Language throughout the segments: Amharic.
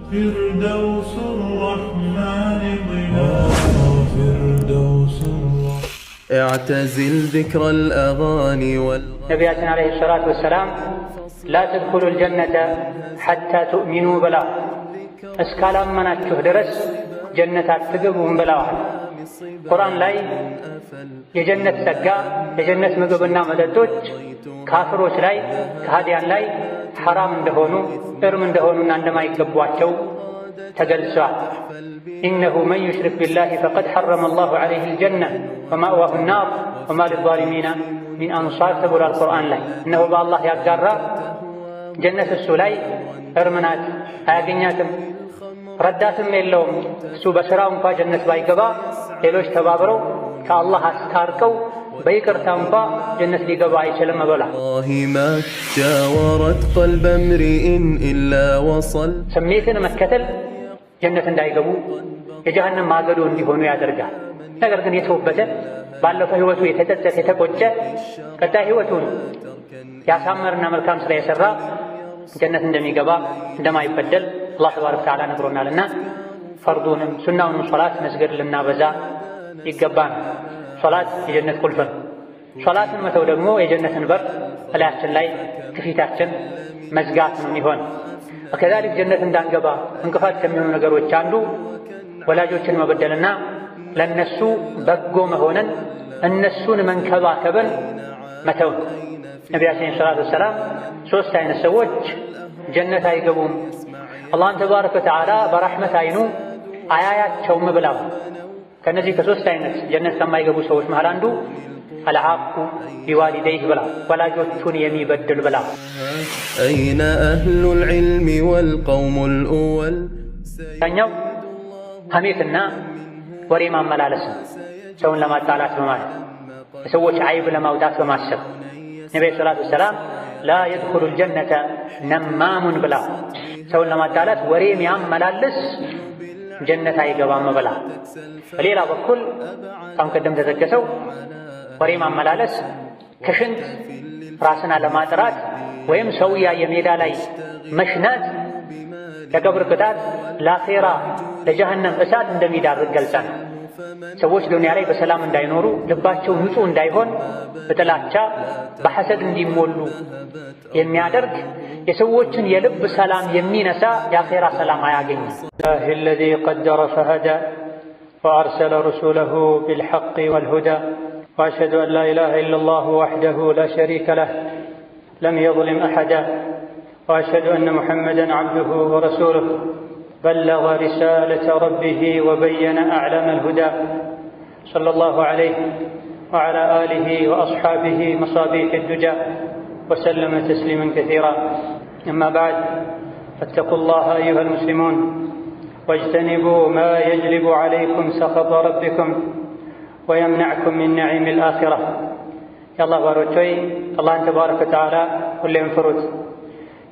فردوس الرحمن فردوس اعتزل ذكر الأغاني ነቢያችን ዓለይሂ ሰላቱ ወሰላም ላ ተድኹሉል ጀነተ ሐታ ትኡሚኑ ብለዋል። እስካላመናችሁ ድረስ ጀነት አትገቡም ብለዋል። ቁርአን ላይ የጀነት ጸጋ፣ የጀነት ምግብና መጠጦች ካፍሮች ላይ ከሃዲያን ላይ ሐራም እንደሆኑ እርም እንደሆኑና እንደማይገቧቸው ተገልጿል። ኢነሁ መን ዩሽሪክ ቢላሂ ፈቀድ ሐረመ አላሁ ዐለይሂል ጀነ ወመእዋሁ ናር ወማ ሊዛሊሚና ሚን አንሳር ተብሏል ቁርአን ላይ። እነሆ በአላህ ያጋራ ጀነት እሱ ላይ እርም ናት፣ አያገኛትም፣ ረዳትም የለውም። እሱ በሥራው እንኳ ጀነት ባይገባ ሌሎች ተባብረው ከአላህ አስታርቀው በይቅርታ እንኳ ጀነት ሊገባ አይችልም ብሏል። ما جاورت قلب امرئ إلا وصل ስሜትን መከተል ጀነት እንዳይገቡ የጀሃነም ማገዶ እንዲሆኑ ያደርጋል። ነገር ግን የተወበተ ባለፈው ህይወቱ የተጸጸተ የተቆጨ ቀጣይ ህይወቱን ያሳመርና መልካም ስራ የሰራ ጀነት እንደሚገባ እንደማይበደል አላህ ተባረከ ወተዓላ ነግሮናልና ፈርዱንም ሱናውንም ሶላት መስገድ ልናበዛ ይገባል። ሶላት የጀነት ቁልፍ ነው። ሶላትን መተው ደግሞ የጀነትን በር እላያችን ላይ ከፊታችን መዝጋት ነው የሚሆን። ከዛሊክ ጀነት እንዳንገባ እንቅፋት ከሚሆኑ ነገሮች አንዱ ወላጆችን መበደልና ለነሱ በጎ መሆንን እነሱን መንከባከብን መተው። ነቢያችን ሰለላሁ ዐለይሂ ወሰለም ሶስት አይነት ሰዎች ጀነት አይገቡም፣ አላህን ተባረከ ወተዓላ በረሕመት አይኑ አያያቸውም ብለው። ከነዚህ ከሶስት አይነት ጀነት ከማይገቡ ሰዎች መሃል አንዱ አልዓቁ ቢዋሊደይህ ብላ ወላጆቹን የሚበድል ብላ። أين أهل العلم والقوم الأول ኛው ሐሜትና ወሬ ማመላለስ ሰውን ለማጣላት በማለት ሰዎች አይብ ለማውጣት በማሰብ ነብዩ ሰለላሁ ዐለይሂ ወሰለም ላ የድኹሉል ጀነተ ነማሙን ብላ ሰውን ለማጣላት ወሬ የሚያመላልስ ጀነት አይገባም ብላ። በሌላ በኩል አሁን ቀደም ተጠቀሰው ወሬ ማመላለስ ከሽንት ራስን አለማጥራት ወይም ሰውያ የሜዳ ላይ መሽናት ለቀብር ቅጣት ለአኼራ ለጀሃነም እሳት እንደሚዳርግ ገልጸን ሰዎች ዱንያ ላይ በሰላም እንዳይኖሩ ልባቸው ንጹህ እንዳይሆን በጥላቻ በሐሰድ እንዲሞሉ የሚያደርግ የሰዎችን የልብ ሰላም የሚነሳ የአኼራ ሰላም አያገኝም። አለዚ ቀደረ ፈሀዳ ወአርሰለ ረሱለሁ ቢልሐቅ ወልሁዳ ወአሽሀዱ አን ላ ኢላሃ ኢለላሁ ወሕደሁ ላ ሸሪከ ለህ ለም የዝሊም አሐዳ ወአሽሀዱ አነ ሙሐመደን ዐብዱሁ ወረሱሉሁ በለገ ሪሳለተ ረቢህ ወበየነ አዕለመል ሁዳ ሰለላሁ ዐለይሂ ወዐላ አሊሂ ወአስሓቢሂ መሳቢሕ ዱጃ ወሰለመ ተስሊመን ከሲራ አማ በዕድ ፈተቁላህ አዩሀል ሙስሊሙን ወጅተኒቡ ማ የጅሊቡ ዐለይኩም ሰኸጠ ረቢኩም ወየምነዕኩም ሚን ነዒሚል አኺራ። የአላህ ባሮች ሆይ አላህን ተባረከ ወተዓላ ሁሌም ፍሩት፣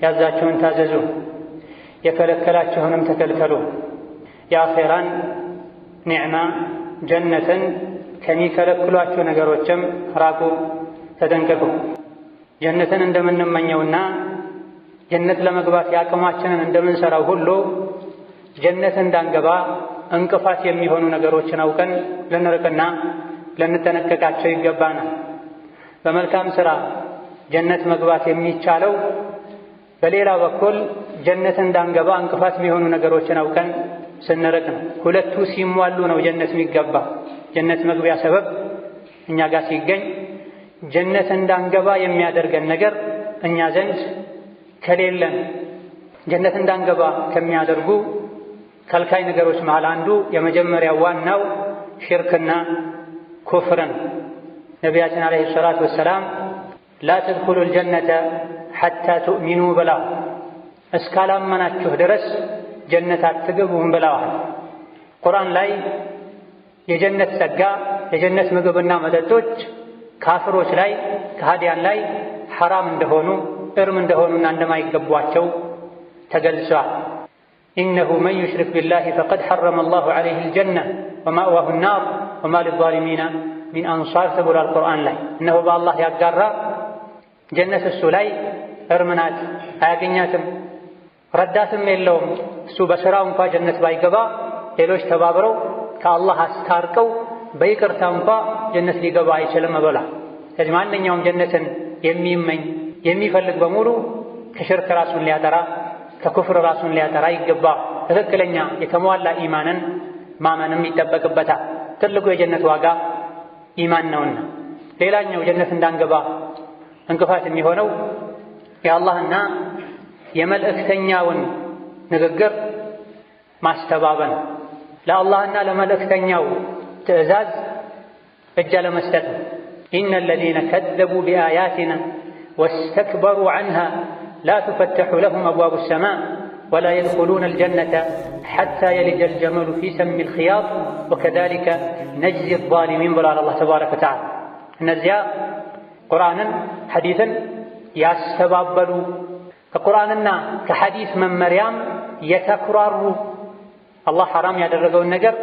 ያዛችሁን ታዘዙ፣ የከለከላችሁንም ተከልከሉ። የአኼራን ኒዕማ ጀነትን ከሚከለክሏችሁ ነገሮችም ራቁ፣ ተጠንቀቁ። ጀነትን እንደምንመኘውና ጀነት ለመግባት የአቅማችንን እንደምንሰራው ሁሉ ጀነት እንዳንገባ እንቅፋት የሚሆኑ ነገሮችን አውቀን ልንርቅና ልንጠነቀቃቸው ይገባናል። በመልካም ሥራ ጀነት መግባት የሚቻለው በሌላ በኩል ጀነት እንዳንገባ እንቅፋት የሚሆኑ ነገሮችን አውቀን ስንርቅ ነው። ሁለቱ ሲሟሉ ነው ጀነት የሚገባ። ጀነት መግቢያ ሰበብ እኛ ጋር ሲገኝ ጀነት እንዳንገባ የሚያደርገን ነገር እኛ ዘንድ ከሌለን ጀነት እንዳንገባ ከሚያደርጉ ከልካይ ነገሮች መሃል አንዱ የመጀመሪያው ዋናው ሽርክና ኩፍርን። ነቢያችን ዓለይሂ ሰላቱ ወሰላም ላ ተድኹሉል ጀነተ ሐታ ትኡሚኑ ብላ እስካላመናችሁ ድረስ ጀነት አትገቡም ብለዋል። ቁርአን ላይ የጀነት ጸጋ፣ የጀነት ምግብና መጠጦች ካፍሮች ላይ ከሃዲያን ላይ ሐራም እንደሆኑ እርም እንደሆኑና እንደማይገቧቸው ተገልጿል። ኢነሁ መን ዩሽሪክ ቢላሂ ፈቀድ ሐረመ አላሁ ዐለይሂል ጀነ ወመእዋሁ ናር ወማ ሊዛሊሚና ሚን አንሳር ተብሏል ቁርአን ላይ። እነሆ በአላህ ያጋራ ጀነት እሱ ላይ እርም ናት፣ አያገኛትም፣ ረዳትም የለውም። እሱ በሥራው እንኳ ጀነት ባይገባ ሌሎች ተባብረው ከአላህ አስታርቀው በይቅርታ እንኳ ጀነት ሊገባ አይችልም ብላ። ስለዚህ ማንኛውም ጀነትን የሚመኝ የሚፈልግ በሙሉ ከሽርክ ራሱን ሊያጠራ ከኩፍር ራሱን ሊያጠራ ይገባ። ትክክለኛ የተሟላ ኢማንን ማመንም ይጠበቅበታል። ትልቁ የጀነት ዋጋ ኢማን ነውና። ሌላኛው ጀነት እንዳንገባ እንቅፋት የሚሆነው የአላህና የመልእክተኛውን ንግግር ማስተባበል፣ ለአላህና ለመልእክተኛው ትዕዛዝ እጅ ለመስጠት። ኢነ አለዚነ ከዘቡ ቢአያቲና ወስተክበሩ ዐንሃ ላ ቱፈተሑ ለሁም አብዋቡ ሰማእ ወላ የድኹሉነ አልጀነተ ሐታ የሊጀል ጀመሉ ፊ ሰሚል ኺያጥ ወከዛሊከ ነጅዚ ዛሊሚን ብሏል አላህ ተባረከ ወተዓላ። እነዚያ ቁርአንን ሐዲስን ያስተባበሉ ከቁርአንና ከሐዲስ መመሪያም የተኩራሩ አላህ ሐራም ያደረገውን ነገር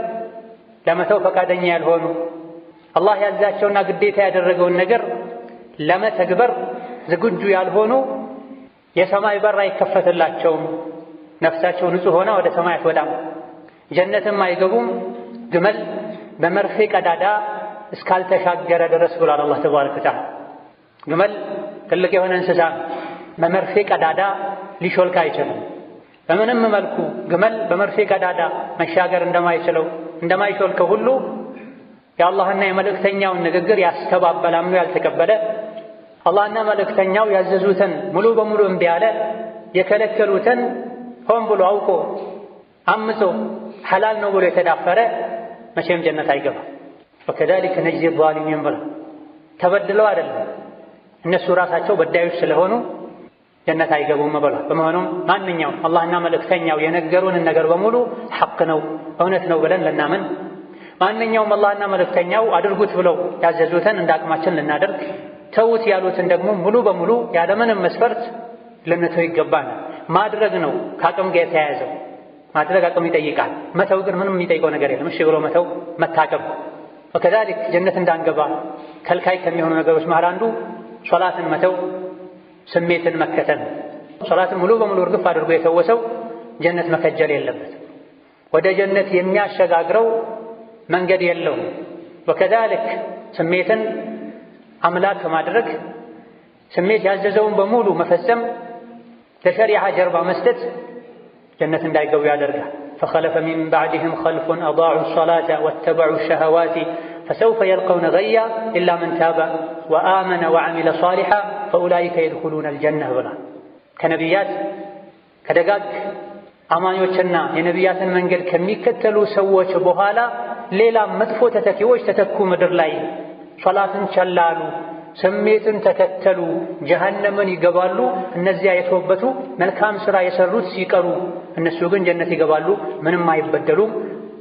ለመተው ፈቃደኛ ያልሆኑ አላህ ያዛቸውና ግዴታ ያደረገውን ነገር ለመተግበር ዝግጁ ያልሆኑ የሰማይ በር አይከፈትላቸውም። ነፍሳቸው ንጹሕ ሆና ወደ ሰማይ አትወጣም። ጀነትም አይገቡም ግመል በመርፌ ቀዳዳ እስካልተሻገረ ድረስ ብሏል አላህ ተባረከ ወተዓላ። ግመል ትልቅ የሆነ እንስሳ በመርፌ ቀዳዳ ሊሾልክ አይችልም። በምንም መልኩ ግመል በመርፌ ቀዳዳ መሻገር እንደማይሾልከው ሁሉ የአላህና የመልእክተኛውን ንግግር ያስተባበለ አምኖ ያልተቀበለ አላህና መልእክተኛው ያዘዙትን ሙሉ በሙሉ እምቢ ያለ የከለከሉትን ሆን ብሎ አውቆ አምጾ ሐላል ነው ብሎ የተዳፈረ መቼም ጀነት አይገባም። ወከዛሊከ ነጅዚ ዛሊሚን ብላ ተበድለው አይደለም እነሱ ራሳቸው በዳዮች ስለሆኑ ጀነት አይገቡም ብሏል። በመሆኑም ማንኛውም አላህና መልእክተኛው የነገሩንን ነገር በሙሉ ሐቅ ነው እውነት ነው ብለን ልናምን፣ ማንኛውም አላህና መልእክተኛው አድርጉት ብለው ያዘዙትን እንደ አቅማችን ልናደርግ፣ ተውት ያሉትን ደግሞ ሙሉ በሙሉ ያለምንም መስፈርት ልንተው ይገባል። ማድረግ ነው ከአቅም ጋር የተያያዘው። ማድረግ አቅም ይጠይቃል። መተው ግን ምንም የሚጠይቀው ነገር የለም። እሺ ብሎ መተው መታቀብ። ወከዛሊክ ጀነት እንዳንገባ ከልካይ ከሚሆኑ ነገሮች መሃል አንዱ ሶላትን መተው፣ ስሜትን መከተል። ሶላትን ሙሉ በሙሉ እርግፍ አድርጎ የተወሰው ጀነት መከጀል የለበትም። ወደ ጀነት የሚያሸጋግረው መንገድ የለውም። ወከዛሊክ ስሜትን አምላክ ከማድረግ ስሜት ያዘዘውን በሙሉ መፈጸም ለሸሪዓ ጀርባ መስጠት ጀነት እንዳይገቡ ያደርጋል። ፈኸለፈ ሚን ባዕድህም ኸልፉን አዳዑ ሰላተ ወተበዑ ሸሀዋቲ ፈሰውፈ የልቀውነ ገያ ኢላ መን ታበ ወአመነ ወዐሚለ ሷሊሐ ፈኡላኢከ የድኹሉነ አልጀነህ ብሏል። ከነቢያት ከደጋግ አማኞችና የነቢያትን መንገድ ከሚከተሉ ሰዎች በኋላ ሌላ መጥፎ ተተኪዎች ተተኩ ምድር ላይ። ሶላትን ቸላሉ፣ ስሜትን ተከተሉ፣ ጀሃነምን ይገባሉ። እነዚያ የተወበቱ መልካም ሥራ የሰሩት ሲቀሩ እነሱ ግን ጀነት ይገባሉ፣ ምንም አይበደሉም፣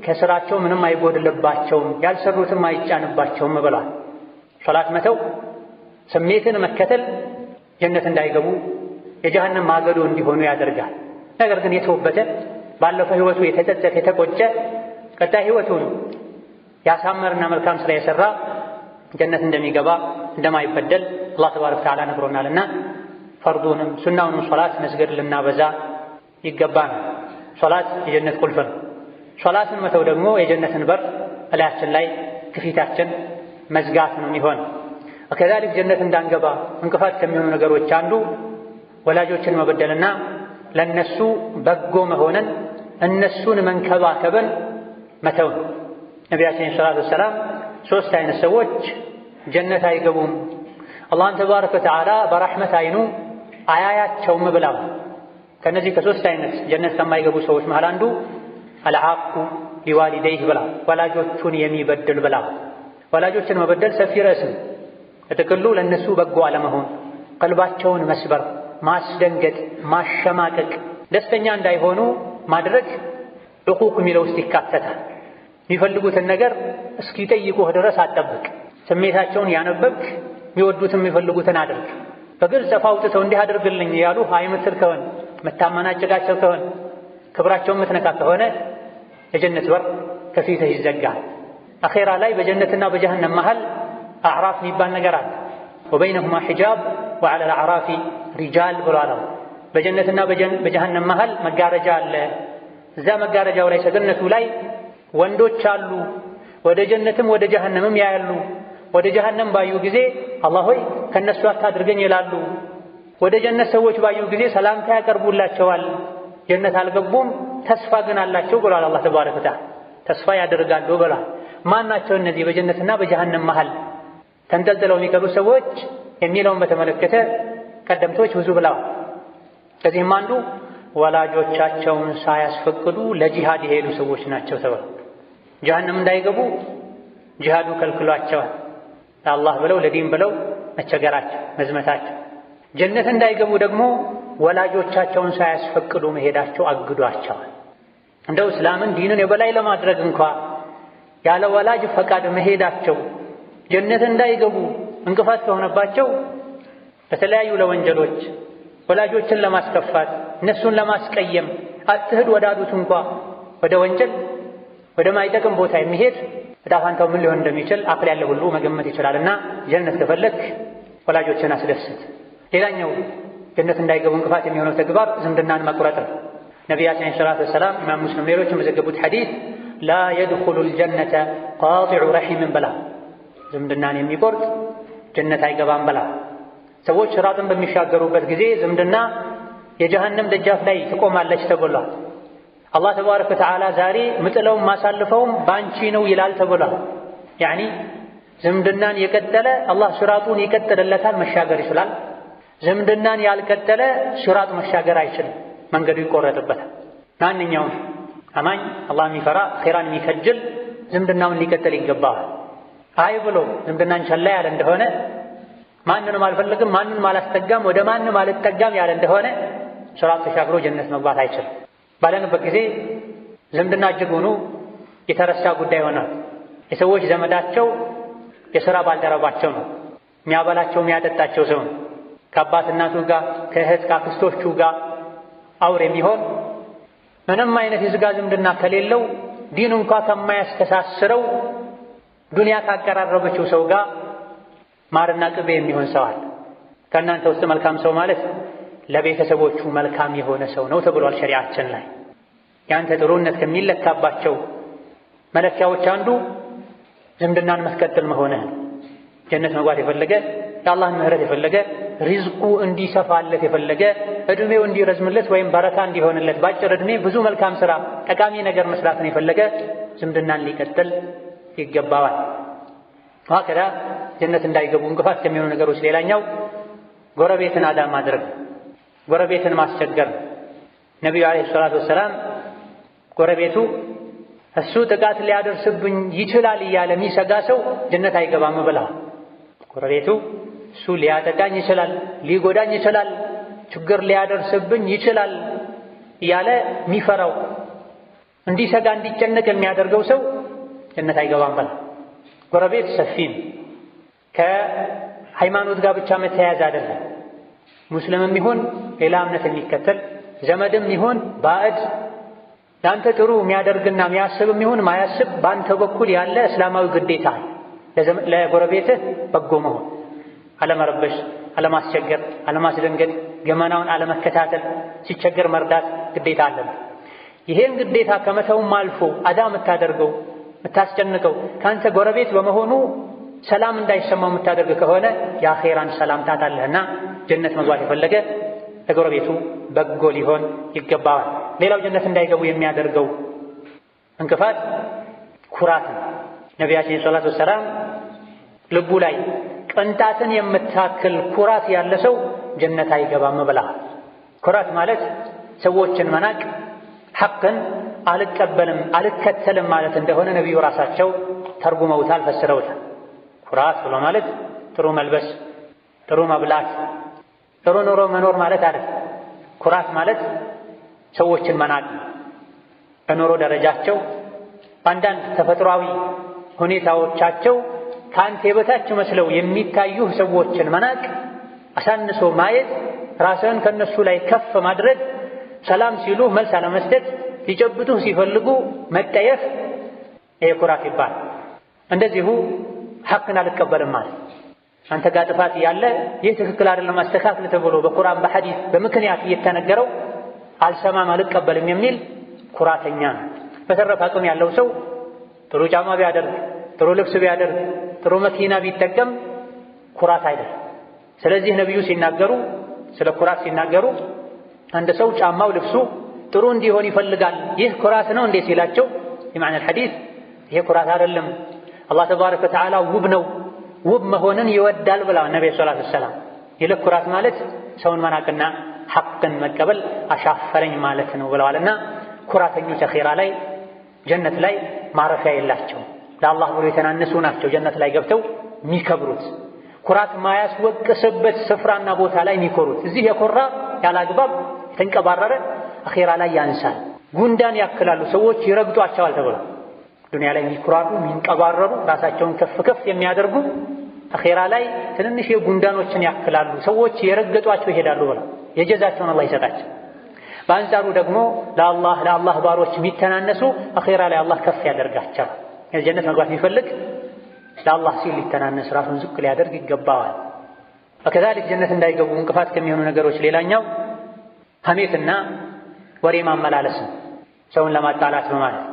ከሥራቸው ምንም አይጎድልባቸውም፣ ያልሰሩትም አይጫንባቸውም ብሏል። ሶላት መተው ስሜትን መከተል ጀነት እንዳይገቡ የጀሃነም ማገዶ እንዲሆኑ ያደርጋል። ነገር ግን የተወበተ ባለፈው ሕይወቱ የተጸጸተ የተቆጨ ቀጣይ ሕይወቱን ያሳመርና መልካም ሥራ የሠራ ጀነት እንደሚገባ እንደማይበደል አላህ ተባረከ ወተዓላ ነግሮናልና ፈርዱንም ሱናውንም ሶላት መስገድ ልናበዛ ይገባል። ሶላት የጀነት ቁልፍ ነው። ሶላትን መተው ደግሞ የጀነትን በር እላያችን ላይ ከፊታችን መዝጋት ነው የሚሆን። ወከዛሊክ ጀነት እንዳንገባ እንቅፋት ከሚሆኑ ነገሮች አንዱ ወላጆችን መበደልና ለነሱ በጎ መሆንን እነሱን መንከባከብን መተው። ነቢያችን ሰለላሁ ዐለይሂ ወሰለም ሶስት አይነት ሰዎች ጀነት አይገቡም፣ አላህን ተባረከ ወተዓላ በረሕመት አይኑ አያያቸውም ብለው። ከነዚህ ከሶስት አይነት ጀነት ከማይገቡ ሰዎች መሃል አንዱ አልዓቁ ቢዋሊደይህ ብላ፣ ወላጆቹን የሚበድል ብላ። ወላጆችን መበደል ሰፊ ርዕስ ነው። በጥቅሉ ለእነሱ በጎ አለመሆን፣ ቀልባቸውን መስበር፣ ማስደንገጥ፣ ማሸማቀቅ፣ ደስተኛ እንዳይሆኑ ማድረግ ዕቁቅ የሚለው ውስጥ ይካተታል። የሚፈልጉትን ነገር እስኪጠይቁህ ድረስ አትጠብቅ። ስሜታቸውን ያነበብክ የሚወዱትን የሚፈልጉትን አድርግ። በግልጽ አውጥተው እንዲህ አድርግልኝ ያሉ አይምትል ከሆነ መታመናጨቃቸው ከሆነ ክብራቸውን የምትነካ ከሆነ የጀነት በር ከፊትህ ይዘጋል። አኼራ ላይ በጀነትና በጀሃነም መሃል አዕራፍ የሚባል ነገር አለ። ወበይነሁማ ሒጃብ ወዐለል አዕራፊ ሪጃል ብሏል። በጀነትና በጀሃነም መሃል መጋረጃ አለ። እዛ መጋረጃው ላይ ሰገነቱ ላይ ወንዶች አሉ። ወደ ጀነትም ወደ ጀሃነምም ያያሉ። ወደ ጀሃነም ባዩ ጊዜ አላህ ሆይ ከነሱ አታድርገኝ ይላሉ። ወደ ጀነት ሰዎች ባዩ ጊዜ ሰላምታ ያቀርቡላቸዋል። ጀነት አልገቡም፣ ተስፋ ግን አላቸው ብሏል አላህ ተባረከ ወተዓላ። ተስፋ ያደርጋሉ ብሏል። ማን ናቸው እነዚህ በጀነትና በጀሃነም መሃል ተንጠልጥለው የሚቀሩ ሰዎች የሚለውን በተመለከተ ቀደምቶች ብዙ ብለዋል። ከዚህም አንዱ ወላጆቻቸውን ሳያስፈቅዱ ለጂሃድ የሄዱ ሰዎች ናቸው ተብሏል። ጀሃነም እንዳይገቡ ጂሃዱ ከልክሏቸዋል። ለአላህ ብለው ለዲን ብለው መቸገራቸው መዝመታቸው። ጀነት እንዳይገቡ ደግሞ ወላጆቻቸውን ሳያስፈቅዱ መሄዳቸው አግዷቸዋል። እንደው እስላምን ዲንን የበላይ ለማድረግ እንኳ ያለ ወላጅ ፈቃድ መሄዳቸው ጀነት እንዳይገቡ እንቅፋት ከሆነባቸው በተለያዩ ለወንጀሎች ወላጆችን ለማስከፋት እነሱን ለማስቀየም አትሂድ ወዳዱት እንኳ ወደ ወንጀል ወደ ማይጠቅም ቦታ የሚሄድ ዕጣ ፈንታው ምን ሊሆን እንደሚችል አቅል ያለው ሁሉ መገመት ይችላልና ጀነት ከፈለክ ወላጆችን አስደስት። ሌላኛው ጀነት እንዳይገቡ እንቅፋት የሚሆነው ተግባር ዝምድናን መቁረጥ ነው። ነቢያችን ሰለላሁ ዐለይሂ ወሰለም ኢማም ሙስሊም ሌሎች የዘገቡት ሐዲስ ላ የድኹሉል ጀነተ ቃጢዑ ረሒምን ብላ ዝምድናን የሚቆርጥ ጀነት አይገባም ብላ። ሰዎች ሲራጥን በሚሻገሩበት ጊዜ ዝምድና የጀሃነም ደጃፍ ላይ ትቆማለች ተብሏል። አላህ ተባረከ ወተዓላ ዛሬ ምጥለውም ማሳልፈውም ባንቺ ነው ይላል ተብሏል። ያኒ ዝምድናን የቀጠለ አላህ ሲራጡን ይቀጥልለታል፣ መሻገር ይችላል። ዝምድናን ያልቀጠለ ሲራጥ መሻገር አይችልም፣ መንገዱ ይቆረጥበታል። ማንኛውም አማኝ አላህ የሚፈራ ኸይራን የሚከጅል ዝምድናውን ሊቀጥል ይገባዋል። አይ ብሎ ዝምድናን ቸላ ያለ እንደሆነ ማንንም አልፈልግም ማንንም አላስጠጋም ወደ ማንም አልጠጋም ያለ እንደሆነ ሲራጥ ተሻግሮ ጀነት መግባት አይችልም። ባለንበት ጊዜ ዝምድና እጅጉኑ የተረሳ ጉዳይ ሆኗል። የሰዎች ዘመዳቸው የሥራ ባልደረባቸው ነው፣ የሚያበላቸው የሚያጠጣቸው ሰው ነው። ከአባት እናቱ ጋር ከእህት ከአክስቶቹ ጋር አውር የሚሆን ምንም አይነት የሥጋ ዝምድና ከሌለው ዲን እንኳ ከማያስተሳስረው ዱንያ ካቀራረበችው ሰው ጋር ማርና ቅቤ የሚሆን ሰው አለ። ከእናንተ ውስጥ መልካም ሰው ማለት ለቤተሰቦቹ መልካም የሆነ ሰው ነው ተብሏል ሸሪዓችን ላይ። ያንተ ጥሩነት ከሚለካባቸው መለኪያዎች አንዱ ዝምድናን መስቀጠል መሆንህ። ጀነት መግባት የፈለገ የአላህን ምህረት የፈለገ ሪዝቁ እንዲሰፋለት የፈለገ እድሜው እንዲረዝምለት ወይም በረካ እንዲሆንለት ባጭር እድሜ ብዙ መልካም ሥራ ጠቃሚ ነገር መስራትን የፈለገ ዝምድናን ሊቀጥል ይገባዋል። ወሀከዛ ጀነት እንዳይገቡ እንቅፋት ከሚሆኑ ነገሮች ሌላኛው ጎረቤትን አዳ ማድረግ፣ ጎረቤትን ማስቸገር። ነቢዩ ዓለይሂ ሰላቱ ወሰላም ጎረቤቱ እሱ ጥቃት ሊያደርስብኝ ይችላል እያለ የሚሰጋ ሰው ጀነት አይገባም ብለዋል። ጎረቤቱ እሱ ሊያጠቃኝ ይችላል፣ ሊጎዳኝ ይችላል፣ ችግር ሊያደርስብኝ ይችላል እያለ የሚፈራው እንዲሰጋ እንዲጨነቅ የሚያደርገው ሰው ጀነት አይገባም ብለዋል። ጎረቤት ሰፊ ነው። ከሃይማኖት ጋር ብቻ መተያያዝ አይደለም። ሙስሊምም ይሁን ሌላ እምነት የሚከተል ዘመድም ይሁን ባዕድ ለአንተ ጥሩ የሚያደርግና የሚያስብም ይሁን ማያስብ በአንተ በኩል ያለ እስላማዊ ግዴታ ለጎረቤትህ በጎ መሆን፣ አለመረበሽ፣ አለማስቸገር፣ አለማስደንገጥ፣ ገመናውን አለመከታተል፣ ሲቸገር መርዳት ግዴታ አለብህ። ይሄን ግዴታ ከመተውም አልፎ አዳ የምታደርገው የምታስጨንቀው ከአንተ ጎረቤት በመሆኑ ሰላም እንዳይሰማው የምታደርግ ከሆነ የአኼራን ሰላም ታጣለህና ጀነት መግባት የፈለገ ለጎረቤቱ በጎ ሊሆን ይገባዋል። ሌላው ጀነት እንዳይገቡ የሚያደርገው እንቅፋት ኩራት ነው። ነቢያችን ሰለላሁ ዐለይሂ ወሰለም ልቡ ላይ ቅንጣትን የምታክል ኩራት ያለ ሰው ጀነት አይገባም ብለዋል። ኩራት ማለት ሰዎችን መናቅ፣ ሐቅን አልቀበልም አልከተልም ማለት እንደሆነ ነቢዩ ራሳቸው ተርጉመውታል፣ ፈስረውታል። ኩራት ብሎ ማለት ጥሩ መልበስ፣ ጥሩ መብላት፣ ጥሩ ኑሮ መኖር ማለት አይደለም። ኩራት ማለት ሰዎችን መናቅ፣ በኑሮ ደረጃቸው በአንዳንድ ተፈጥሯዊ ሁኔታዎቻቸው ከአንተ የበታች መስለው የሚታዩህ ሰዎችን መናቅ፣ አሳንሶ ማየት፣ ራስህን ከነሱ ላይ ከፍ ማድረግ፣ ሰላም ሲሉ መልስ አለመስጠት፣ ሊጨብጡህ ሲፈልጉ መጠየፍ፣ ይሄ ኩራት ይባላል። እንደዚሁ ሐቅን አልቀበልም ማለት አንተ ጋር ጥፋት ያለ ይህ ትክክል አይደለም አስተካክል ተብሎ በቁርአን በሐዲስ በምክንያት እየተነገረው አልሰማም አልቀበልም የሚል ኩራተኛ ነው። በተረፈ አቅም ያለው ሰው ጥሩ ጫማ ቢያደርግ፣ ጥሩ ልብስ ቢያደርግ፣ ጥሩ መኪና ቢጠቀም ኩራት አይደለም። ስለዚህ ነብዩ ሲናገሩ ስለ ኩራት ሲናገሩ አንድ ሰው ጫማው ልብሱ ጥሩ እንዲሆን ይፈልጋል፣ ይህ ኩራት ነው እንዴ ሲላቸው የማዕና الحديث ይሄ ኩራት አይደለም፣ አላህ ተባረከ ወተዓላ ውብ ነው፣ ውብ መሆንን ይወዳል ብለዋል ነብዩ ሰለላሁ ዐለይሂ ወሰለም። ይልቅ ኩራት ማለት ሰውን መናቅና ሐቅን መቀበል አሻፈረኝ ማለት ነው ብለዋልና ኩራተኞች አኺራ ላይ ጀነት ላይ ማረፊያ የላቸውም። ለአላህ ብሎ የተናነሱ ናቸው ጀነት ላይ ገብተው የሚከብሩት። ኩራት ማያስወቅስበት ስፍራና ቦታ ላይ የሚኮሩት። እዚህ የኮራ ያላግባብ የተንቀባረረ አኺራ ላይ ያንሳል። ጉንዳን ያክላሉ፣ ሰዎች ይረግጧቸዋል ተብሏል። ዱንያ ላይ የሚኮራሩ የሚንቀባረሩ ራሳቸውን ከፍ ከፍ የሚያደርጉ አኺራ ላይ ትንንሽ የጉንዳኖችን ያክላሉ፣ ሰዎች የረገጧቸው ይሄዳሉ ብለው የጀዛቸውን አላህ ይሰጣቸው። በአንጻሩ ደግሞ ለአላህ ባሮች የሚተናነሱ አኺራ ላይ አላህ ከፍ ያደርጋቸዋል። የጀነት መግባት የሚፈልግ ለአላህ ሲል ሊተናነስ ራሱን ዝቅ ሊያደርግ ይገባዋል። ወከዛሊክ ጀነት እንዳይገቡ እንቅፋት ከሚሆኑ ነገሮች ሌላኛው ሐሜትና ወሬ ማመላለስ ነው። ሰውን ለማጣላት በማለት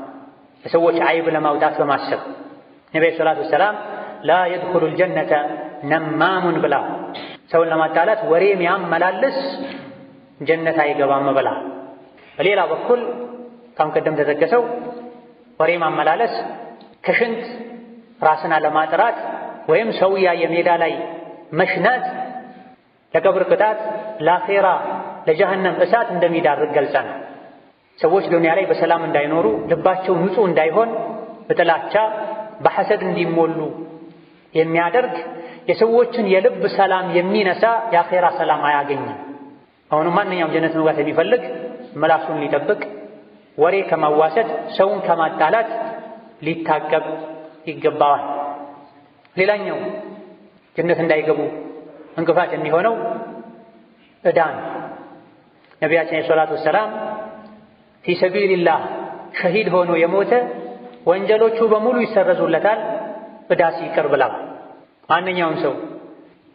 የሰዎች አይብ ለማውጣት በማሰብ ነብዩ ሰለላሁ ዐለይሂ ወሰለም ላ የድኹሉል ጀነተ ነማሙን ብላ ሰውን ለማጣላት ወሬ የሚያመላልስ ጀነት አይገባም ብላ። በሌላ በኩል ካሁን ቀደም ተጠቀሰው ወሬ ማመላለስ ከሽንት ራስን አለማጥራት ወይም ሰውያ የሜዳ ላይ መሽናት ለቀብር ቅጣት ለአኺራ ለጀሃነም እሳት እንደሚዳርግ ገልጸናል። ሰዎች ዱንያ ላይ በሰላም እንዳይኖሩ ልባቸው ንጹህ እንዳይሆን በጥላቻ በሐሰድ እንዲሞሉ የሚያደርግ የሰዎችን የልብ ሰላም የሚነሳ የአኺራ ሰላም አያገኝም። አሁን ማንኛውም ጀነት መግባት የሚፈልግ ምላሱን ሊጠብቅ ወሬ ከማዋሰድ ሰውን ከማጣላት ሊታቀብ ይገባዋል። ሌላኛው ጀነት እንዳይገቡ እንቅፋት የሚሆነው ዕዳን ነቢያችን ሰለላሁ ዐለይሂ ወሰለም ፊ ሰቢልላህ ሸሂድ ሆኖ የሞተ ወንጀሎቹ በሙሉ ይሰረዙለታል ዕዳ ሲቀር ብለዋል። ማንኛውም ሰው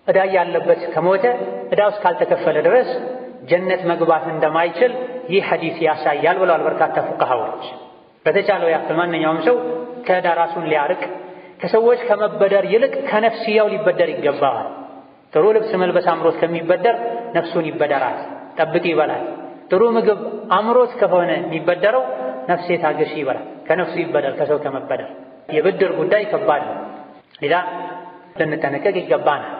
ዕዳ ያለበት ከሞተ ዕዳው እስካልተከፈለ ድረስ ጀነት መግባት እንደማይችል ይህ ሐዲስ ያሳያል ብለዋል በርካታ ፉቃሃዎች። በተቻለው ያክል ማንኛውም ሰው ከዕዳ ራሱን ሊያርቅ ከሰዎች ከመበደር ይልቅ ከነፍስያው ሊበደር ይገባዋል። ጥሩ ልብስ መልበስ አምሮት ከሚበደር ነፍሱን ይበደራል፣ ጠብቅ ይበላል። ጥሩ ምግብ አምሮት ከሆነ የሚበደረው ነፍሴ ታገሽ ይበላል፣ ከነፍሱ ይበደር ከሰው ከመበደር። የብድር ጉዳይ ከባድ ነው፣ ሌላ ልንጠነቀቅ ይገባናል።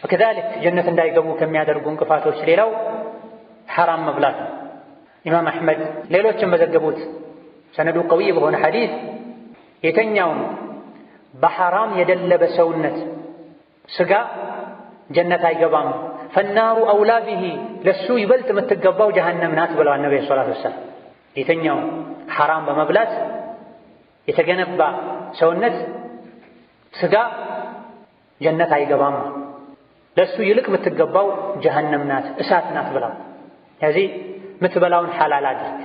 ወከዛሊክ ጀነት እንዳይገቡ ከሚያደርጉ እንቅፋቶች ሌላው ሐራም መብላት ነው። ኢማም አሕመድ ሌሎችም በዘገቡት ሰነዱ ቀዊይ በሆነ ሐዲስ የተኛውን በሐራም የደለበ ሰውነት ስጋ ጀነት አይገባም፣ ፈናሩ አውላ ቢሂ ለሱ ይበልጥ የምትገባው ጀሃነም ናት ብለዋል ነብዩ ሰለላሁ ዐለይሂ ወሰለም። የተኛውን ሐራም በመብላት የተገነባ ሰውነት ስጋ ጀነት አይገባም፣ ለሱ ይልቅ የምትገባው ጀሃነም ናት፣ እሳት ናት ብለዋል። ስለዚህ የምትበላውን ሐላል አድርግ።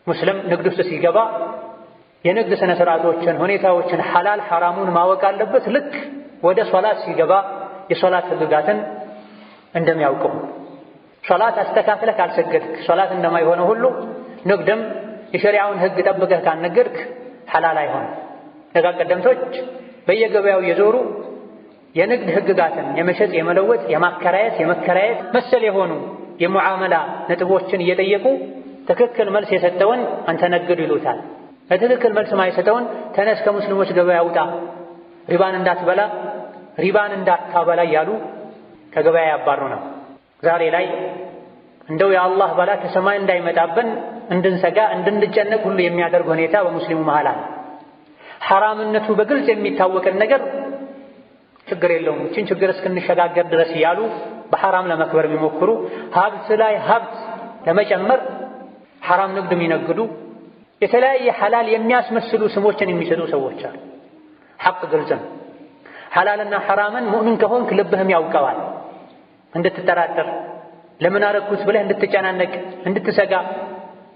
ሙስሊም ንግድ ውስጥ ሲገባ የንግድ ስነ ስርዓቶችን ሁኔታዎችን ሐላል ሐራሙን ማወቅ አለበት። ልክ ወደ ሶላት ሲገባ የሶላት ህግጋትን እንደሚያውቀው ሶላት አስተካክለህ ካልሰገድክ ሶላት እንደማይሆነው ሁሉ ንግድም የሸሪዓውን ህግ ጠብቀህ ካልነገድክ ሐላል አይሆንም። ደጋ ቀደምቶች በየገበያው የዞሩ የንግድ ህግጋትን የመሸጥ የመለወጥ የማከራየት የመከራየት መሰል የሆኑ የሙዓመላ ነጥቦችን እየጠየቁ ትክክል መልስ የሰጠውን አንተ ነግድ ይሉታል። በትክክል መልስ ማይሰጠውን ተነስ ከሙስሊሞች ገበያ ውጣ፣ ሪባን እንዳትበላ ሪባን እንዳታበላ እያሉ ከገበያ ያባሩ ነው። ዛሬ ላይ እንደው የአላህ በላ ከሰማይ እንዳይመጣብን እንድንሰጋ እንድንጨነቅ ሁሉ የሚያደርግ ሁኔታ በሙስሊሙ መሃል አለ። ሐራምነቱ በግልጽ የሚታወቅን ነገር ችግር የለውም እቺን ችግር እስክንሸጋገር ድረስ እያሉ በሐራም ለመክበር የሚሞክሩ ሀብት ላይ ሀብት ለመጨመር ሐራም ንግድ የሚነግዱ የተለያየ ሐላል የሚያስመስሉ ስሞችን የሚሰጡ ሰዎች አሉ። ሐቅ ግልጽ ነው። ሐላልና ሐራምን ሙእሚን ከሆንክ ልብህም ያውቀዋል። እንድትጠራጠር ለምን አረኩት ብለህ እንድትጨናነቅ እንድትሰጋ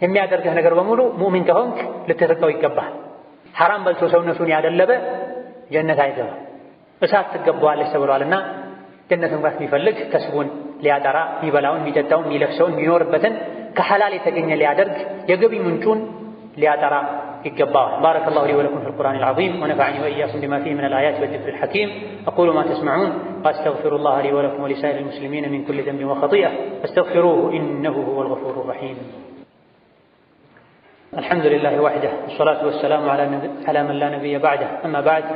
የሚያደርግህ ነገር በሙሉ ሙእሚን ከሆንክ ልትርቀው ይገባል። ሐራም በልቶ ሰውነቱን ያደለበ ጀነት አይገባም፣ እሳት ትገባዋለች ተብሏልና ጀነት መግባት ቢፈልግ ከስቡን ሊያጠራ የሚበላውን የሚጠጣውን የሚለብሰውን የሚኖርበትን ከሐላል የተገኘ ሊያደርግ የገቢ ምንጩን ሊያጠራ ይገባዋል። ባረከላሁ ሊ ወለኩም ፊል ቁርአኒል ዐዚም ወነፈዐኒ ወኢያኩም ቢማ ፊሂ ሚነል አያቲ ወዚክሪል ሐኪም አቁሉ ማ ተስመዑን ወአስተግፊሩላህ ሊ ወለኩም ወሊሳኢሪል ሙስሊሚን ሚን ኩሊ ዘንቢን ወኸጢአ ፈስተግፊሩሁ ኢነሁ ሁወል ገፉሩር ረሒም። አልሐምዱሊላሂ ወሕደህ ወሰላቱ ወሰላሙ ዐላ መን ላ ነቢየ በዕደህ አማ በዕድ።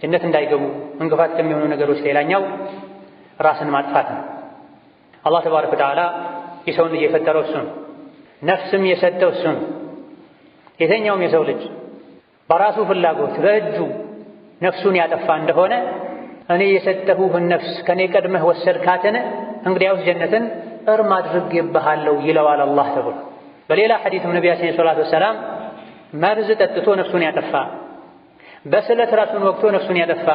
ጀነት እንዳይገቡ እንቅፋት ከሚሆኑ ነገሮች ሌላኛው ራስን ማጥፋት ነው። አላህ ተባረከ ወተዓላ የሰውን ልጅ የፈጠረው እሱ ነው። ነፍስም የሰጠው እሱ ነው። የተኛውም የሰው ልጅ በራሱ ፍላጎት በእጁ ነፍሱን ያጠፋ እንደሆነ እኔ የሰጠሁህን ነፍስ ከኔ ቀድመህ ወሰድካትን እንግዲያውስ ጀነትን እርም አድርጌብሃለሁ ይለዋል አላህ ተብሎ። በሌላ ሐዲስም ነቢያችን ሰለላሁ ዐለይሂ ወሰለም መርዝ ጠጥቶ ነፍሱን ያጠፋ፣ በስለት ራሱን ወግቶ ነፍሱን ያጠፋ፣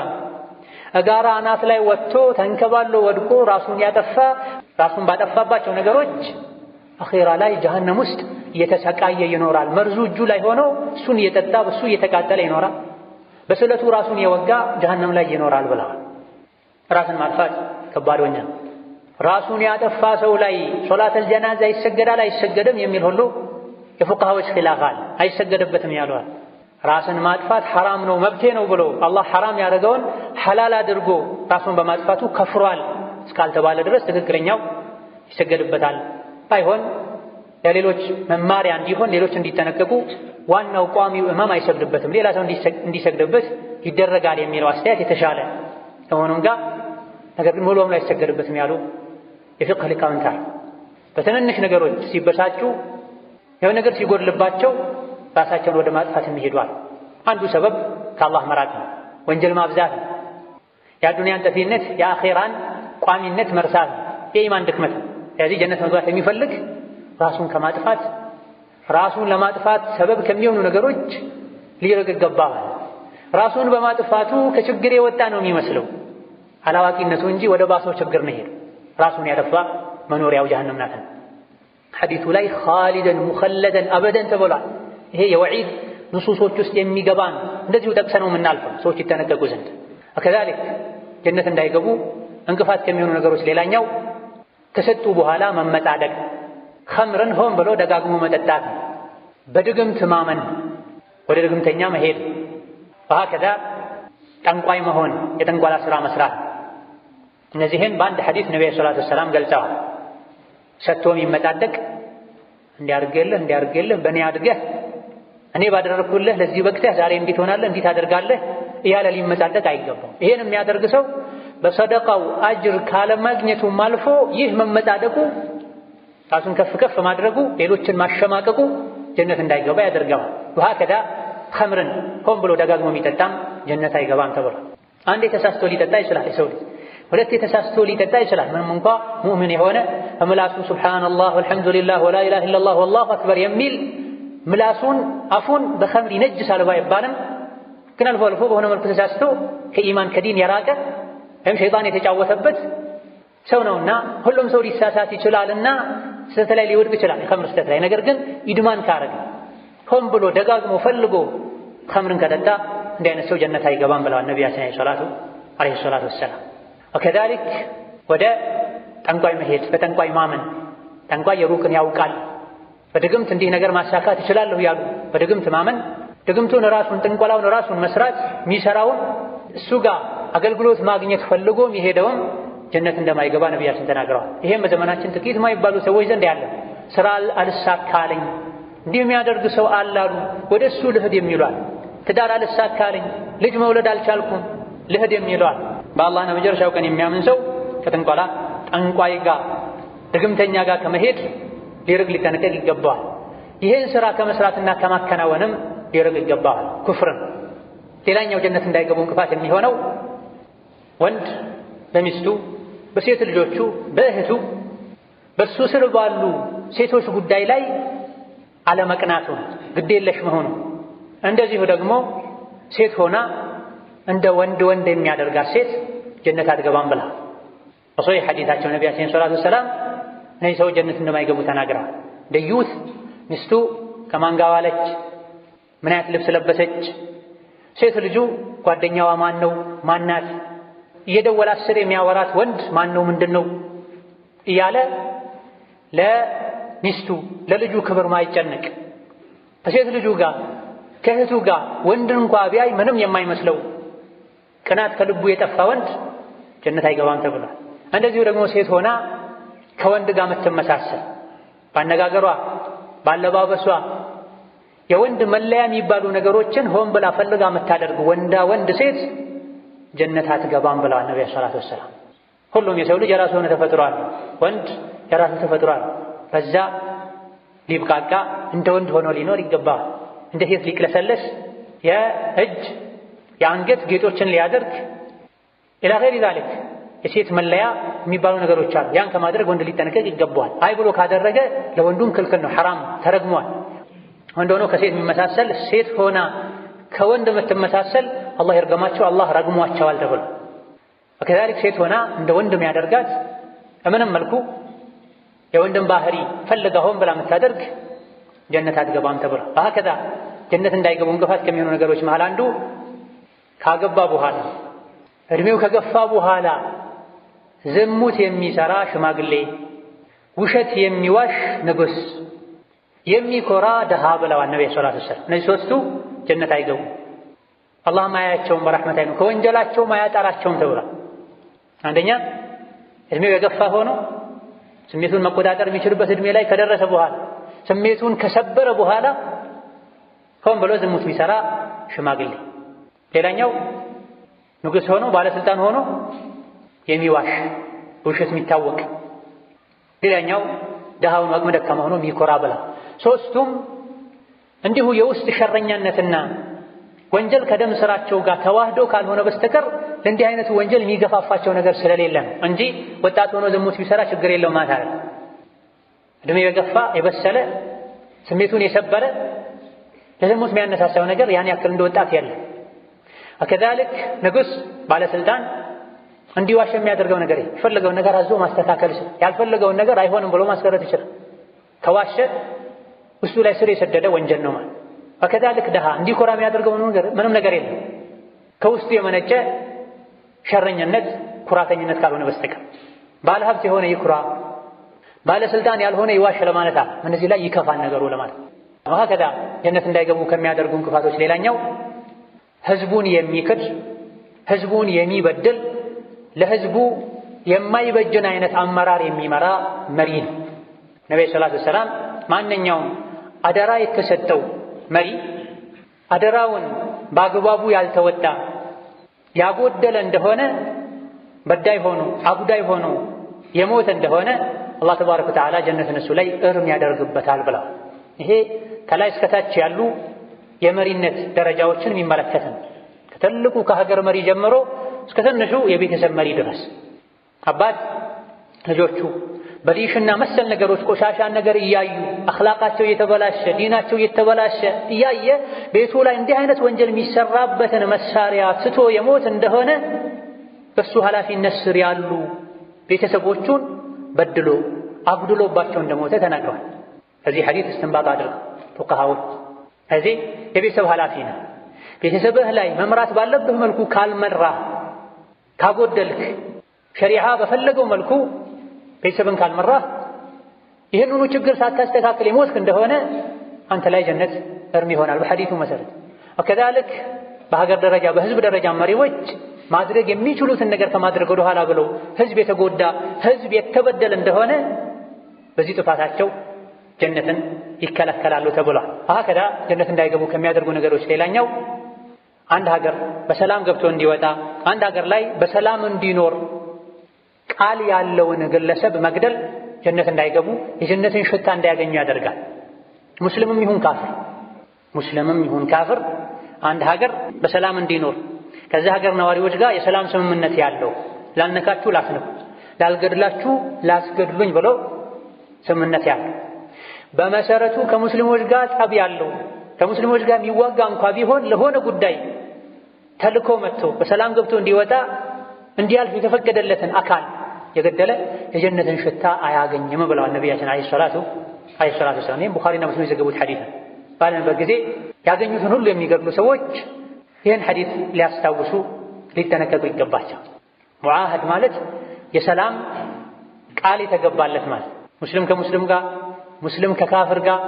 እጋራ አናት ላይ ወጥቶ ተንከባሎ ወድቆ ራሱን ያጠፋ፣ ራሱን ባጠፋባቸው ነገሮች አኺራ ላይ ጀሀነም ውስጥ እየተሰቃየ ይኖራል። መርዙ እጁ ላይ ሆኖ እሱን እየጠጣ በሱ እየተቃጠለ ይኖራል። በስለቱ ራሱን የወጋ ጀሀነም ላይ ይኖራል ብለዋል። ራስን ማጥፋት ከባድ ወንጀል። ራሱን ያጠፋ ሰው ላይ ሶላተል ጀናዛ ይሰገዳል አይሰገድም የሚል ሁሉ የፉቃሃዎች ኺላፍ አለ። አይሰገድበትም ያሉዋል። ራስን ማጥፋት ሐራም ነው መብቴ ነው ብሎ አላህ ሐራም ያደረገውን ሐላል አድርጎ ራሱን በማጥፋቱ ከፍሯል እስካልተባለ ድረስ ትክክለኛው ይሰገድበታል። ባይሆን ለሌሎች መማሪያ እንዲሆን ሌሎች እንዲጠነቀቁ ዋናው ቋሚው ኢማም አይሰግድበትም፣ ሌላ ሰው እንዲሰግድበት ይደረጋል የሚለው አስተያየት የተሻለ ከሆነም ጋር ነገር ግን ሙሉ በሙሉ አይሰገድበትም ያሉ የፊቅህ ሊቃውንት አሉ። በትንንሽ ነገሮች ሲበሳጩ የሆነ ነገር ሲጎድልባቸው ራሳቸውን ወደ ማጥፋት የሚሄዷል። አንዱ ሰበብ ከአላህ መራቅ ነው፣ ወንጀል ማብዛት ነው፣ የአዱንያን ጠፊነት የአኼራን ቋሚነት መርሳት ነው፣ የኢማን ድክመት ነው። ስለዚህ ጀነት መግባት የሚፈልግ ራሱን ከማጥፋት ራሱን ለማጥፋት ሰበብ ከሚሆኑ ነገሮች ሊርቅ ይገባል። ራሱን በማጥፋቱ ከችግር የወጣ ነው የሚመስለው አላዋቂነቱ እንጂ ወደ ባሰው ችግር ነው ሄዱ። ራሱን ያጠፋ መኖሪያው ጀሀነም ናት። ሐዲሱ ላይ ኻሊደን ሙኸለደን አበደን ተብሏል። ይሄ የወዒድ ንሱሶች ውስጥ የሚገባ ነው። እንደዚሁ ጠቅሰነው የምናልፈው ሰዎች ይጠነቀቁ ዘንድ። ከዛሊክ ጀነት እንዳይገቡ እንቅፋት ከሚሆኑ ነገሮች ሌላኛው ከሰጡ በኋላ መመጻደቅ፣ ኸምርን ሆን ብሎ ደጋግሞ መጠጣት፣ በድግምት ማመን፣ ወደ ድግምተኛ መሄድ፣ ከዛ ጠንቋይ መሆን፣ የጠንቋላ ሥራ መስራት። እነዚህን በአንድ ሐዲስ ነብዩ ሰለላሁ ዐለይሂ ወሰለም ገልጸዋል። ሰጥቶ የሚመጻደቅ እንዲያርግልህ በእኔ አድርገህ እኔ ባደረግኩልህ ለዚህ በቅተህ ዛሬ እንዴት ሆናለህ እንዴት አደርጋለህ እያለ ሊመጻደቅ አይገባም። ይሄን የሚያደርግ ሰው በሰደቃው አጅር ካለማግኘቱም አልፎ ይህ መመጻደቁ ራሱን ከፍ ከፍ ማድረጉ ሌሎችን ማሸማቀቁ ጀነት እንዳይገባ ያደርገዋል። ወሀከዛ ኸምርን ሆን ብሎ ደጋግሞ የሚጠጣም ጀነት አይገባም ተብሏል። አንዴ ተሳስቶ ሊጠጣ ይችላል የሰው ልጅ፣ ሁለቴ ተሳስቶ ሊጠጣ ይችላል። ምንም እንኳ ሙእሚን የሆነ ምላሱ ሱብሓነላህ ወልሐምዱሊላህ ወላ ኢላሃ ኢለላህ ወላሁ አክበር የሚል ምላሱን አፉን በኸምር ይነጅሳል ባይባልም ግን አልፎ አልፎ በሆነ መልኩ ተሳስቶ ከኢማን ከዲን የራቀ ወይም ሸይጣን የተጫወተበት ሰው ነውና ሁሉም ሰው ሊሳሳት ይችላልና ስህተት ላይ ሊወድቅ ይችላል፣ የኸምር ስህተት ላይ። ነገር ግን ኢድማን ካረገ ሆን ብሎ ደጋግሞ ፈልጎ ኸምርን ከጠጣ እንዲህ አይነት ሰው ጀነት አይገባም ብለዋል ነቢያችን ዓለይሂ ሰላቱ ወሰላም። ወከዛሊክ ወደ ጠንቋይ መሄድ፣ በጠንቋይ ማመን። ጠንቋይ የሩቅን ያውቃል፣ በድግምት እንዲህ ነገር ማሳካት እችላለሁ ያሉ በድግምት ማመን፣ ድግምቱን ራሱን ጥንቆላውን ራሱን መስራት፣ የሚሰራውን እሱ ጋር አገልግሎት ማግኘት ፈልጎ የሚሄደውም ጀነት እንደማይገባ ነቢያችን ተናግረዋል። ይሄም በዘመናችን ጥቂት የማይባሉ ሰዎች ዘንድ ያለ ስራ አልሳካልኝ እንዲህ የሚያደርግ ሰው አላሉ ወደ እሱ ልሂድ የሚሏል። ትዳር አልሳካልኝ ልጅ መውለድ አልቻልኩም ልሂድ የሚሏል። በአላህና በመጨረሻው ቀን የሚያምን ሰው ከጥንቆላ ጠንቋይ ጋር ድግምተኛ ጋር ከመሄድ ሊርቅ ሊጠነቀቅ ይገባዋል። ይህን ስራ ከመስራትና ከማከናወንም ሊርቅ ይገባዋል። ኩፍርን። ሌላኛው ጀነት እንዳይገቡ እንቅፋት የሚሆነው ወንድ በሚስቱ በሴት ልጆቹ በእህቱ በእሱ ስር ባሉ ሴቶች ጉዳይ ላይ አለመቅናቱን፣ ግዴለሽ መሆኑ። እንደዚሁ ደግሞ ሴት ሆና እንደ ወንድ የሚያደርጋት ሴት ጀነት አትገባም ብላ በሶሒህ ሐዲታቸው ነቢያችን ሰለላሁ ዐለይሂ ወሰለም እነዚህ ሰዎች ጀነት እንደማይገቡ ተናግረዋል። ደዩት ሚስቱ ከማን ጋር ዋለች፣ ምን አይነት ልብስ ለበሰች፣ ሴት ልጁ ጓደኛዋ ማን ነው ማናት፣ እየደወለ 10 የሚያወራት ወንድ ማን ነው ምንድን ነው እያለ ለሚስቱ ለልጁ ክብር ማይጨነቅ ከሴት ልጁ ጋር ከእህቱ ጋር ወንድ እንኳን ቢያይ ምንም የማይመስለው ቅናት ከልቡ የጠፋ ወንድ ጀነት አይገባም ተብሏል። እንደዚሁ ደግሞ ሴት ሆና ከወንድ ጋር የምትመሳሰል ባነጋገሯ ባለባበሷ የወንድ መለያ የሚባሉ ነገሮችን ሆን ብላ ፈልጋ የምታደርግ ወንድ ሴት ጀነት አትገባም ብለዋል ነብዩ ሰለላሁ ዐለይሂ ወሰለም። ሁሉም የሰው ልጅ የራሱ የሆነ ተፈጥሮ አለ። ወንድ የራሱ ተፈጥሮ አለ። በዛ ሊብቃቃ እንደ ወንድ ሆኖ ሊኖር ይገባል። እንደ ሴት ሊቅለሰለስ የእጅ የአንገት ጌጦችን ሊያደርግ ኢላ ገይሪ ዛሊክ የሴት መለያ የሚባሉ ነገሮች አሉ። ያን ከማድረግ ወንድ ሊጠነቀቅ ይገባዋል። አይ ብሎ ካደረገ ለወንዱም ክልክል ነው፣ ሐራም ተረግሟል። ወንድ ሆኖ ከሴት የሚመሳሰል ሴት ሆና ከወንድ የምትመሳሰል አላህ ይርገማቸው፣ አላህ ረግሟቸዋል ተብሎ ወከዛሊክ ሴት ሆና እንደ ወንድ የሚያደርጋት በምንም መልኩ የወንድም ባህሪ ፈልጋ ሆን ብላ የምታደርግ ጀነት አትገባም ተብሎ ከዛ ጀነት እንዳይገቡ እንቅፋት ከሚሆኑ ነገሮች መሃል አንዱ ካገባ በኋላ እድሜው ከገፋ በኋላ ዝሙት የሚሰራ ሽማግሌ፣ ውሸት የሚዋሽ ንጉስ፣ የሚኮራ ደሃ ብለዋል ነብዩ ሰለላሁ ዐለይሂ ወሰለም። እነዚህ ሶስቱ ጀነት አይገቡም። አላህ ማያያቸውም በረሕመት አይኑ ከወንጀላቸውም አያጣራቸውም ተብሏል። አንደኛ እድሜው የገፋ ሆኖ ስሜቱን መቆጣጠር የሚችልበት እድሜ ላይ ከደረሰ በኋላ ስሜቱን ከሰበረ በኋላ ሆን ብሎ ዝሙት ቢሰራ ሽማግሌ። ሌላኛው ንጉስ ሆኖ ባለስልጣን ሆኖ የሚዋሽ ውሸት የሚታወቅ። ሌላኛው ደሃውን አቅመ ደካማ ሆኖ የሚኮራ ብላ። ሶስቱም እንዲሁ የውስጥ ሸረኛነትና ወንጀል ከደም ስራቸው ጋር ተዋህዶ ካልሆነ በስተቀር ለእንዲህ አይነቱ ወንጀል የሚገፋፋቸው ነገር ስለሌለ ነው እንጂ ወጣት ሆኖ ዝሙት ቢሰራ ችግር የለውም ማለት አይደለም። እድሜ የገፋ የበሰለ ስሜቱን የሰበረ ለዝሙት የሚያነሳሳው ነገር ያን ያክል እንደ ወጣት የለም። ከዛልክ ንጉስ ባለስልጣን እንዲዋሽ የሚያደርገው ነገር የፈለገውን ነገር አዞ ማስተካከል ይችላል። ያልፈለገውን ነገር አይሆንም ብሎ ማስቀረት ይችላል። ከዋሸ ውስጡ ላይ ስር የሰደደ ወንጀል ነው ማለት። ከዛልክ ደሃ እንዲኮራ የሚያደርገው ነገር ምንም ነገር የለም ከውስጡ የመነጨ ሸረኝነት ኩራተኝነት ካልሆነ በስተቀር። ባለሀብት የሆነ ይኩራ፣ ባለስልጣን ያልሆነ ይዋሽ ለማለት አለ። እነዚህ ላይ ይከፋል ነገሩ ለማለት። ከዛ ጀነት እንዳይገቡ ከሚያደርጉ እንቅፋቶች ሌላኛው ህዝቡን የሚክድ ህዝቡን የሚበድል ለህዝቡ የማይበጅን አይነት አመራር የሚመራ መሪ ነው። ነብዩ ሰለላሁ ዐለይሂ ወሰለም ማንኛውም አደራ የተሰጠው መሪ አደራውን በአግባቡ ያልተወጣ ያጎደለ እንደሆነ በዳይ ሆኖ አጉዳይ ሆኖ የሞተ እንደሆነ አላህ ተባረከ ወተዓላ ጀነትን እሱ ላይ እርም ያደርግበታል ብላ። ይሄ ከላይ እስከታች ያሉ የመሪነት ደረጃዎችን የሚመለከት ነው። ከትልቁ ከሀገር መሪ ጀምሮ እስከ ትንሹ የቤተሰብ መሪ ድረስ አባት ልጆቹ በዲሽና መሰል ነገሮች ቆሻሻን ነገር እያዩ አኽላቃቸው እየተበላሸ ዲናቸው እየተበላሸ እያየ ቤቱ ላይ እንዲህ አይነት ወንጀል የሚሰራበትን መሳሪያ ትቶ የሞት እንደሆነ በሱ ኃላፊነት ስር ያሉ ቤተሰቦቹን በድሎ አጉድሎባቸው እንደሞተ ተናግረዋል። ከዚህ ሐዲስ እስትንባጥ አድርገው ፉቃሃዎች እዚህ የቤተሰብ ኃላፊ ነው። ቤተሰብህ ላይ መምራት ባለብህ መልኩ ካልመራህ ካጎደልክ ሸሪዓ በፈለገው መልኩ ቤተሰብን ካልመራህ ይህንኑ ችግር ሳታስተካክል የሞትክ እንደሆነ አንተ ላይ ጀነት እርም ይሆናል በሐዲሱ መሰረት። ወከዛልክ በሀገር ደረጃ በህዝብ ደረጃ መሪዎች ማድረግ የሚችሉትን ነገር ከማድረግ ወደ ኋላ ብለው ህዝብ የተጎዳ ህዝብ የተበደለ እንደሆነ በዚህ ጥፋታቸው ጀነትን ይከለከላሉ ተብሏል። ከዛ ጀነት እንዳይገቡ ከሚያደርጉ ነገሮች ሌላኛው አንድ ሀገር በሰላም ገብቶ እንዲወጣ አንድ ሀገር ላይ በሰላም እንዲኖር ቃል ያለውን ግለሰብ መግደል ጀነት እንዳይገቡ የጀነትን ሽታ እንዳያገኙ ያደርጋል። ሙስሊምም ይሁን ካፍር አንድ ሀገር በሰላም እንዲኖር ከዛ ሀገር ነዋሪዎች ጋር የሰላም ስምምነት ያለው ላልነካችሁ ላስነኩ፣ ላልገድላችሁ ላስገድሉኝ ብሎ ስምምነት ያለው በመሰረቱ ከሙስሊሞች ጋር ጠብ ያለው ከሙስሊሞች ጋር የሚዋጋ እንኳ ቢሆን ለሆነ ጉዳይ ተልኮ መጥቶ በሰላም ገብቶ እንዲወጣ እንዲያልፍ የተፈቀደለትን አካል የገደለ የጀነትን ሽታ አያገኝም ብለዋል ነቢያችን አለይሂ ሰላቱ ወሰላም። ይህም ቡኻሪና ሙስሊም የዘገቡት ሐዲስ ነው። ባለንበት ጊዜ ያገኙትን ሁሉ የሚገድሉ ሰዎች ይህን ሐዲስ ሊያስታውሱ ሊጠነቀቁ ይገባቸው። ሙዓሃድ ማለት የሰላም ቃል የተገባለት ማለት ሙስሊም ከሙስሊም ጋር ሙስሊም ከካፍር ጋር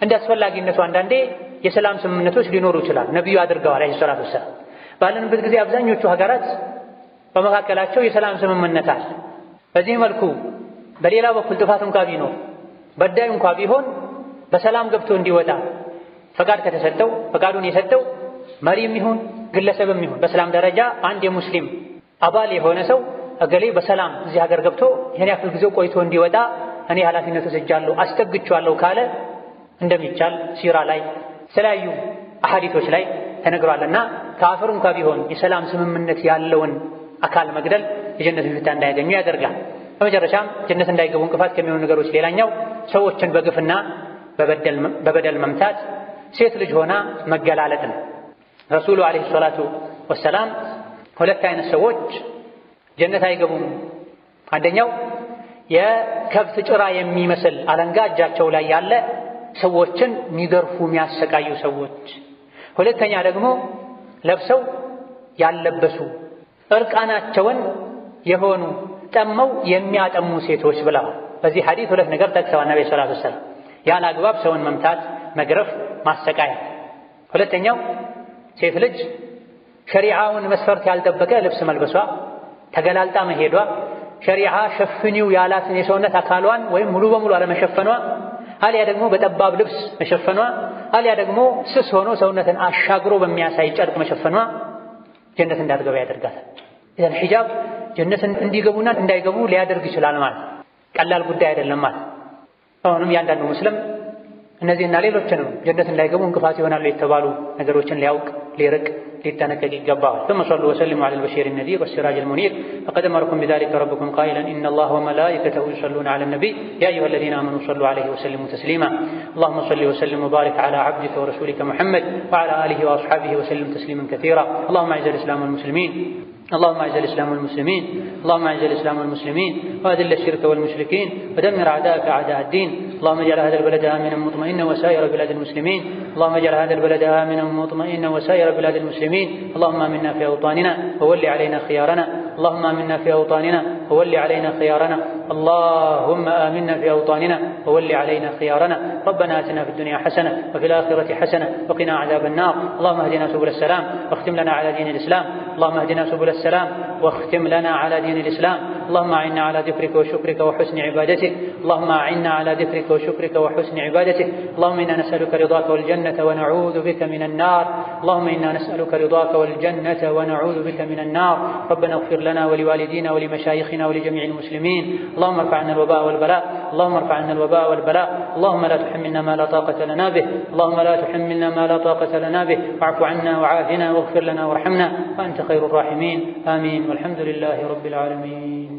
እንደ አስፈላጊነቱ አንዳንዴ የሰላም ስምምነቶች ሊኖሩ ይችላል። ነብዩ አድርገዋል አለይሂ ሰላቱ ወሰላም። ባለንበት ጊዜ አብዛኞቹ ሀገራት በመካከላቸው የሰላም ስምምነት አለ። በዚህ መልኩ በሌላ በኩል ጥፋት እንኳን ቢኖር በዳይ እንኳን ቢሆን በሰላም ገብቶ እንዲወጣ ፈቃድ ከተሰጠው ፈቃዱን የሰጠው መሪም ይሁን ግለሰብም ይሁን በሰላም ደረጃ አንድ የሙስሊም አባል የሆነ ሰው እገሌ በሰላም እዚህ ሀገር ገብቶ ይሄን ያክል ጊዜ ቆይቶ እንዲወጣ እኔ ኃላፊነቱ ወስጃለሁ አስጠግቻለሁ ካለ እንደሚቻል ሲራ ላይ የተለያዩ አሐዲቶች ላይ ተነግሯልና ካፍር እንኳን ቢሆን የሰላም ስምምነት ያለውን አካል መግደል የጀነትን ሽታ እንዳያገኙ ያደርጋል። በመጨረሻም ጀነት እንዳይገቡ እንቅፋት ከሚሆኑ ነገሮች ሌላኛው ሰዎችን በግፍና በበደል መምታት፣ ሴት ልጅ ሆና መገላለጥ ነው። ረሱሉ አለይሂ ሰላቱ ወሰላም ሁለት አይነት ሰዎች ጀነት አይገቡም። አንደኛው የከብት ጭራ የሚመስል አለንጋ እጃቸው ላይ ያለ ሰዎችን የሚገርፉ የሚያሰቃዩ ሰዎች፣ ሁለተኛ ደግሞ ለብሰው ያለበሱ እርቃናቸውን የሆኑ ጠመው የሚያጠሙ ሴቶች ብለዋል። በዚህ ሐዲስ ሁለት ነገር ጠቅሰዋል ነብዩ ሰለላሁ ዐለይሂ ወሰለም። ያለ አግባብ ሰውን መምታት፣ መግረፍ፣ ማሰቃያ። ሁለተኛው ሴት ልጅ ሸሪዓውን መስፈርት ያልጠበቀ ልብስ መልበሷ፣ ተገላልጣ መሄዷ፣ ሸሪዓ ሸፍኒው ያላትን የሰውነት አካሏን ወይም ሙሉ በሙሉ አለመሸፈኗ፣ አልያ ደግሞ በጠባብ ልብስ መሸፈኗ፣ አልያ ደግሞ ስስ ሆኖ ሰውነትን አሻግሮ በሚያሳይ ጨርቅ መሸፈኗ ጀነት እንዳትገባ ያደርጋታል። ኢዘን ሒጃብ ጀነት እንዲገቡና እንዳይገቡ ሊያደርግ ይችላል ማለት ቀላል ጉዳይ አይደለም ማለት። አሁንም ያንዳንዱ ሙስሊም እነዚህና ሌሎችንም ጀነት እንዳይገቡ እንቅፋት ይሆናሉ የተባሉ ነገሮችን ሊያውቅ ሊርቅ ሊጠነቀቅ ይገባዋል። ثم صلوا وسلموا على البشير النذير والسراج المنير فقد أمركم بذلك ربكم قائلا إن الله وملائكته يصلون على النبي يا أيها الذين آمنوا صلوا عليه وسلموا تسليما اللهم صل وسلم وبارك على عبدك ورسولك محمد وعلى آله وأصحابه وسلم تسليما كثيرا اللهم أعز الإسلام والمسلمين اللهم أعز الإسلام والمسلمين اللهم أعز الإسلام والمسلمين وأذل الشرك والمشركين ودمر أعداءك أعداء الدين اللهم اجعل هذا البلد آمنا مطمئنا وسائر بلاد المسلمين اللهم اجعل هذا البلد آمنا مطمئنا وسائر بلاد المسلمين اللهم آمنا في أوطاننا وول علينا خيارنا اللهم آمنا في أوطاننا وول علينا خيارنا اللهم آمنا في أوطاننا وول علينا خيارنا ربنا آتنا في الدنيا حسنة وفي الآخرة حسنة وقنا عذاب النار اللهم اهدنا سبل السلام واختم لنا على دين الإسلام اللهم اهدنا سبل السلام واختم لنا على دين الإسلام اللهم أعنا على ذكرك وشكرك وحسن عبادتك اللهم أعنا على ذكرك وشكرك وحسن عبادتك اللهم إنا نسألك رضاك والجنة ونعوذ بك من النار اللهم إنا نسألك رضاك والجنة ونعوذ بك من النار ربنا اغفر لنا ولوالدينا ولمشايخنا ولجميع المسلمين اللهم ارفع عنا الوباء والبلاء اللهم ارفع عنا الوباء والبلاء اللهم لا تحملنا ما لا طاقة لنا به اللهم لا تحملنا ما لا طاقة لنا به واعف عنا وعافنا واغفر لنا وارحمنا وأنت خير الراحمين آمين والحمد لله رب العالمين.